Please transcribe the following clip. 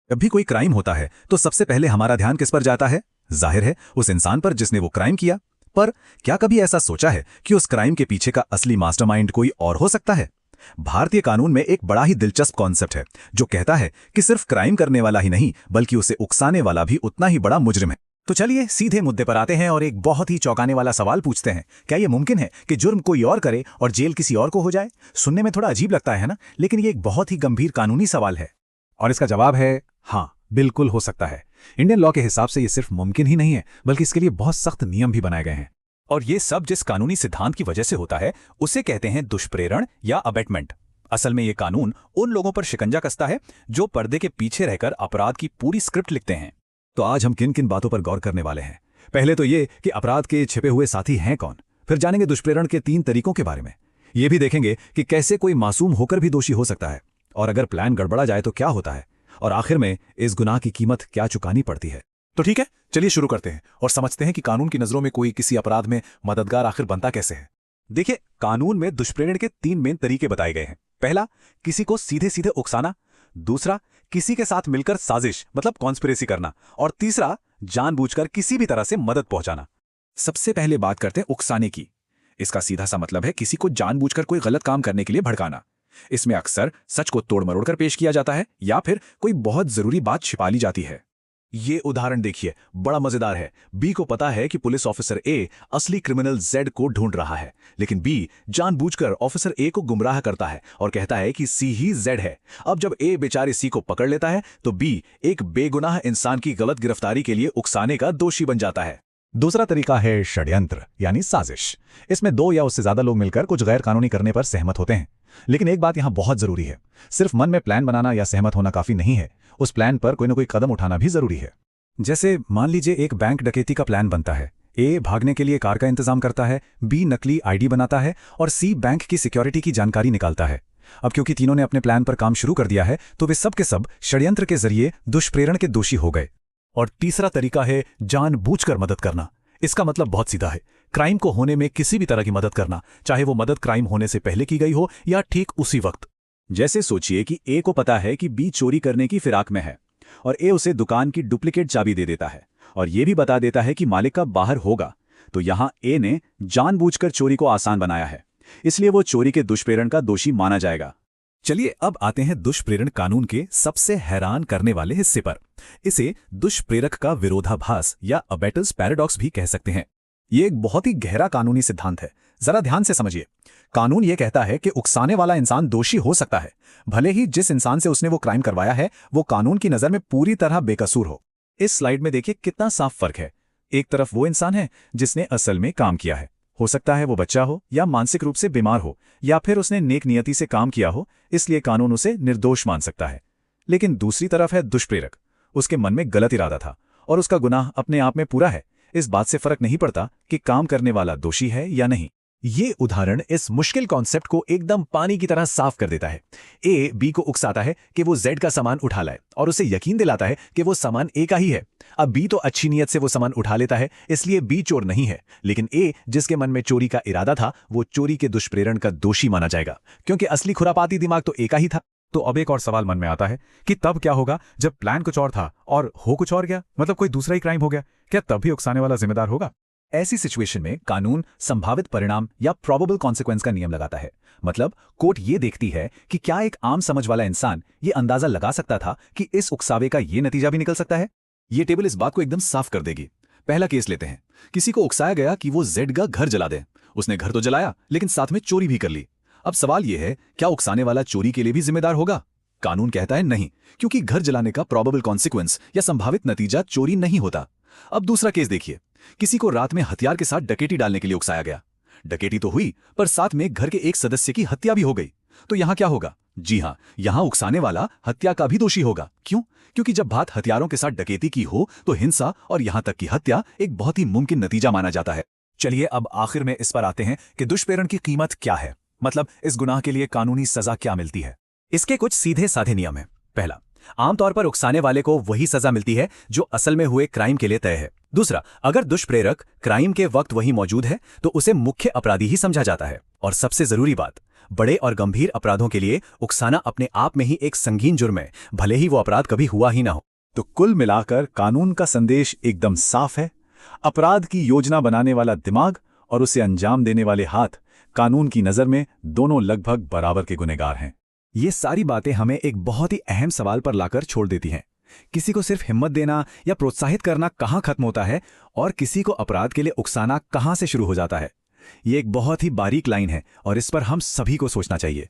जब भी कोई क्राइम होता है तो सबसे पहले हमारा ध्यान किस पर जाता है? जाहिर है उस इंसान पर जिसने वो क्राइम किया। पर क्या कभी ऐसा सोचा है कि उस क्राइम के पीछे का असली मास्टरमाइंड कोई और हो सकता है? भारतीय कानून में एक बड़ा ही दिलचस्प कॉन्सेप्ट है जो कहता है कि सिर्फ क्राइम करने वाला ही नहीं बल्कि उसे उकसाने वाला भी उतना ही बड़ा मुजरिम है। तो चलिए सीधे मुद्दे पर आते हैं और एक बहुत ही चौंकाने वाला सवाल पूछते हैं। क्या यह मुमकिन है कि जुर्म कोई और करे और जेल किसी और को हो जाए? सुनने में थोड़ा अजीब लगता है ना, लेकिन ये एक बहुत ही गंभीर कानूनी सवाल है। और इसका जवाब है हाँ, बिल्कुल हो सकता है। इंडियन लॉ के हिसाब से ये सिर्फ मुमकिन ही नहीं है बल्कि इसके लिए बहुत सख्त नियम भी बनाए गए हैं। और ये सब जिस कानूनी सिद्धांत की वजह से होता है उसे कहते हैं दुष्प्रेरण या अबेटमेंट। असल में ये कानून उन लोगों पर शिकंजा कसता है जो पर्दे के पीछे रहकर अपराध की पूरी स्क्रिप्ट लिखते हैं। तो आज हम किन किन बातों पर गौर करने वाले हैं? पहले तो ये कि अपराध के छिपे हुए साथी हैं कौन। फिर जानेंगे दुष्प्रेरण के 3 तरीकों के बारे में। ये भी देखेंगे कि कैसे कोई मासूम होकर भी दोषी हो सकता है, और अगर प्लान गड़बड़ा जाए तो क्या होता है, और आखिर में इस गुनाह की कीमत क्या चुकानी पड़ती है। तो ठीक है, चलिए शुरू करते हैं और समझते हैं कि कानून की नजरों में कोई किसी अपराध में मददगार आखिर बनता कैसे है। देखिए, कानून में दुष्प्रेरण के 3 मेन तरीके बताए गए हैं। पहला, किसी को सीधे सीधे उकसाना। दूसरा, किसी के साथ मिलकर साजिश मतलब कॉन्स्पिरेसी करना। और तीसरा, जानबूझकर किसी भी तरह से मदद पहुंचाना। सबसे पहले बात करते हैं उकसाने की। इसका सीधा सा मतलब है किसी को जानबूझकर कोई गलत काम करने के लिए भड़काना। इसमें अक्सर सच को तोड़ मरोड़ कर पेश किया जाता है या फिर कोई बहुत जरूरी बात छिपा ली जाती है। ये उदाहरण देखिए, बड़ा मजेदार है। बी को पता है कि पुलिस ऑफिसर ए असली क्रिमिनल जेड को ढूंढ रहा है, लेकिन बी जानबूझकर ऑफिसर ए को गुमराह करता है और कहता है कि सी ही जेड है। अब जब ए बेचारे सी को पकड़ लेता है तो बी एक बेगुनाह इंसान की गलत गिरफ्तारी के लिए उकसाने का दोषी बन जाता है। दूसरा तरीका है षड्यंत्र यानी साजिश। इसमें 2 या उससे ज्यादा लोग मिलकर कुछ गैर कानूनी करने पर सहमत होते हैं। लेकिन एक बात यहां बहुत जरूरी है, सिर्फ मन में प्लान बनाना या सहमत होना काफी नहीं है, उस प्लान पर कोई ना कोई कदम उठाना भी जरूरी है। जैसे मान लीजिए एक बैंक डकैती का प्लान बनता है। ए भागने के लिए कार का इंतजाम करता है, बी नकली आईडी बनाता है और सी बैंक की सिक्योरिटी की जानकारी निकालता है। अब क्योंकि तीनों ने अपने प्लान पर काम शुरू कर दिया है तो वे सब के सब षड्यंत्र के जरिए दुष्प्रेरण के दोषी हो गए। और तीसरा तरीका है जानबूझकर मदद करना। इसका मतलब बहुत सीधा है, क्राइम को होने में किसी भी तरह की मदद करना, चाहे वो मदद क्राइम होने से पहले की गई हो या ठीक उसी वक्त। जैसे सोचिए कि ए को पता है कि बी चोरी करने की फिराक में है और ए उसे दुकान की डुप्लीकेट चाबी दे देता है और ये भी बता देता है कि मालिक कब बाहर होगा। तो यहाँ ए ने जानबूझकर चोरी को आसान बनाया है, इसलिए वो चोरी के दुष्प्रेरण का दोषी माना जाएगा। चलिए अब आते हैं दुष्प्रेरण कानून के सबसे हैरान करने वाले हिस्से पर। इसे दुष्प्रेरक का विरोधाभास या अबेटर्स पैराडॉक्स भी कह सकते हैं। ये एक बहुत ही गहरा कानूनी सिद्धांत है, जरा ध्यान से समझिए। कानून ये कहता है कि उकसाने वाला इंसान दोषी हो सकता है, भले ही जिस इंसान से उसने वो क्राइम करवाया है वो कानून की नजर में पूरी तरह बेकसूर हो। इस स्लाइड में देखिए कितना साफ फर्क है। एक तरफ वो इंसान है जिसने असल में काम किया है, हो सकता है वो बच्चा हो या मानसिक रूप से बीमार हो या फिर उसने नेक नियति से काम किया हो, इसलिए कानून उसे निर्दोष मान सकता है। लेकिन दूसरी तरफ है दुष्प्रेरक। उसके मन में गलत इरादा था और उसका गुनाह अपने आप में पूरा है। इस बात से फर्क नहीं पड़ता कि काम करने वाला दोषी है या नहीं। ये उदाहरण इस मुश्किल कॉन्सेप्ट को एकदम पानी की तरह साफ कर देता है। ए बी को उकसाता है कि वो जेड का सामान उठा लाए और उसे यकीन दिलाता है कि वो सामान ए का ही है। अब बी तो अच्छी नीयत से वो सामान उठा लेता है, इसलिए बी चोर नहीं है, लेकिन ए जिसके मन में चोरी का इरादा था वो चोरी के दुष्प्रेरण का दोषी माना जाएगा, क्योंकि असली खुरापाती दिमाग तो ए का ही था। तो अब एक और सवाल मन में आता है कि तब क्या होगा जब प्लान कुछ और था और हो कुछ और गया, मतलब कोई दूसरा ही क्राइम हो गया, क्या तब भी उकसाने वाला जिम्मेदार होगा? ऐसी सिचुएशन में कानून संभावित परिणाम या प्रोबेबल कॉन्सिक्वेंस का नियम लगाता है। मतलब कोर्ट ये देखती है कि क्या एक आम समझ वाला इंसान ये अंदाजा लगा सकता था कि इस उकसावे का ये नतीजा भी निकल सकता है। ये टेबल इस बात को एकदम साफ कर देगी। पहला केस लेते हैं। किसी को उकसाया गया कि वो जेड का घर जला दे। उसने घर तो जलाया लेकिन साथ में चोरी भी कर ली। अब सवाल यह है, क्या उकसाने वाला चोरी के लिए भी जिम्मेदार होगा? कानून कहता है नहीं, क्योंकि घर जलाने का प्रोबेबल कॉन्सिक्वेंस या संभावित नतीजा चोरी नहीं होता। अब दूसरा केस देखिए। किसी को रात में हथियार के साथ डकैती डालने के लिए उकसाया गया। डकैती तो हुई पर साथ में घर के एक सदस्य की हत्या भी हो गई। तो यहां क्या होगा? जी हां, यहां उकसाने वाला हत्या का भी दोषी होगा। क्यों? क्योंकि जब बात हथियारों के साथ डकैती की हो तो हिंसा और यहां तक की हत्या एक बहुत ही मुमकिन नतीजा माना जाता है। चलिए अब आखिर में इस पर आते हैं कि दुष्प्रेरण की कीमत क्या है, मतलब इस गुनाह के लिए कानूनी सजा क्या मिलती है। इसके कुछ सीधे साधे नियम हैं। पहला, आमतौर पर उकसाने वाले को वही सजा मिलती है जो असल में हुए क्राइम के लिए तय है। दूसरा, अगर दुष्प्रेरक क्राइम के वक्त वही मौजूद है तो उसे मुख्य अपराधी ही समझा जाता है। और सबसे जरूरी बात, बड़े और गंभीर अपराधों के लिए उकसाना अपने आप में ही एक संगीन जुर्म है, भले ही वो अपराध कभी हुआ ही ना हो। तो कुल मिलाकर कानून का संदेश एकदम साफ है। अपराध की योजना बनाने वाला दिमाग और उसे अंजाम देने वाले हाथ, कानून की नज़र में दोनों लगभग बराबर के गुनहगार हैं। ये सारी बातें हमें एक बहुत ही अहम सवाल पर लाकर छोड़ देती हैं। किसी को सिर्फ हिम्मत देना या प्रोत्साहित करना कहाँ खत्म होता है और किसी को अपराध के लिए उकसाना कहाँ से शुरू हो जाता है। ये एक बहुत ही बारीक लाइन है और इस पर हम सभी को सोचना चाहिए।